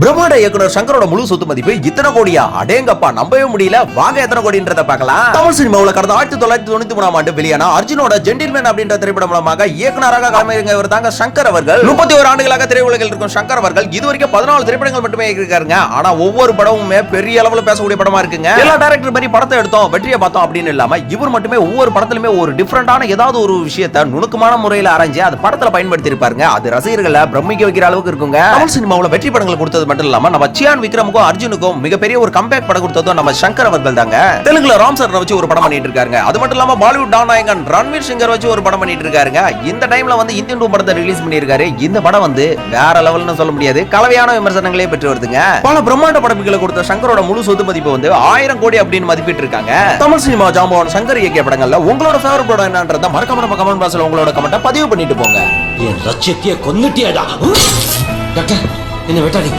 பிரம்மாண்ட இயக்குனர் சங்கரோட முழு சொத்து மதிப்பு இத்தனை கோடியா? அடேங்கப்பா, நம்பவே முடியல. வாங்க எத்தனை கோடின்றத பார்க்கலாம். தமிழ் சினிமாவுல கடந்த 1993 ஆண்டு வெளியான அர்ஜுனோட ஜென்டில்மேன் அப்படின்ற திரைப்படம் மூலமாக இயக்குனராக களமிறங்கியவர் தாங்க சங்கர் அவர்கள். 31 ஆண்டுகளாக திரையுலகில் இருக்கும் சங்கர் அவர்கள் இதுவரைக்கும் 14 திரைப்படங்கள் மட்டுமே இருக்காருங்க. ஆனா ஒவ்வொரு படமுமே பெரிய அளவுல பேசக்கூடிய படமா இருக்குங்க. எல்லா டைரக்டர் மாதிரி படத்தை எடுத்தோம், வெற்றியை பார்த்தோம் அப்படின்னு இல்லாம இவர் மட்டுமே ஒவ்வொரு படத்திலுமே ஒரு டிஃபரெண்டான ஏதாவது ஒரு விஷயத்தை நுணுக்கமான முறையில் ஆராய்ஞ்சு அது படத்துல பயன்படுத்தி இருப்பாருங்க. அது ரசிகர்களை பிரமிக்க வைக்கிற அளவுக்கு இருக்குங்க. தமிழ் சினிமாவுல வெற்றி படங்கள் கொடுத்தது மட்டும் இல்லாம நம்ம சியான் விக்ரமுக்கும் அர்ஜுனுக்கும் மிகப்பெரிய ஒரு கம்பேக் படம் கொடுத்ததும் நம்ம சங்கர் அவர்கள் தாங்க. தெலுங்குல ராம் சரண் வச்சு ஒரு படம் பண்ணிட்டு இருக்காங்க. அது மட்டும் இல்லாம பாலிவுட் டான் நாயகன் ரன்வீர் சிங்கர் வச்சு ஒரு படம் பண்ணிட்டு இருக்காருங்க. இந்த டைம்ல வந்து இந்தியன் 2 படத்தை ரிலீஸ் பண்ணிருக்காரு. இந்த படம் வந்து வேற லெவல்னு சொல்ல முடியாது, கலவையான விமர்சனங்களே பெற்று வருதுங்க. பல பிரம்மாண்ட படங்களை கொடுத்த சங்கரோட முழு சொத்து மதிப்பு வந்து 1000 கோடி அப்படின்னு மதிப்பிட்டு இருக்காங்க. தமிழ் சினிமா ஜாம்பவான் சங்கர் இயக்கிய படங்கள்ல உங்களோட ஃபேவரட் படம் என்னன்றத மறக்காம நம்ம கமெண்ட் பாக்ஸ்ல உங்களோட கமெண்ட்டை பதிவு பண்ணிட்டு போங்க. என் லட்சியத்தையே கொன்னுட்டியாடா. டாக்டர், என்ன வெட்டாதீங்க.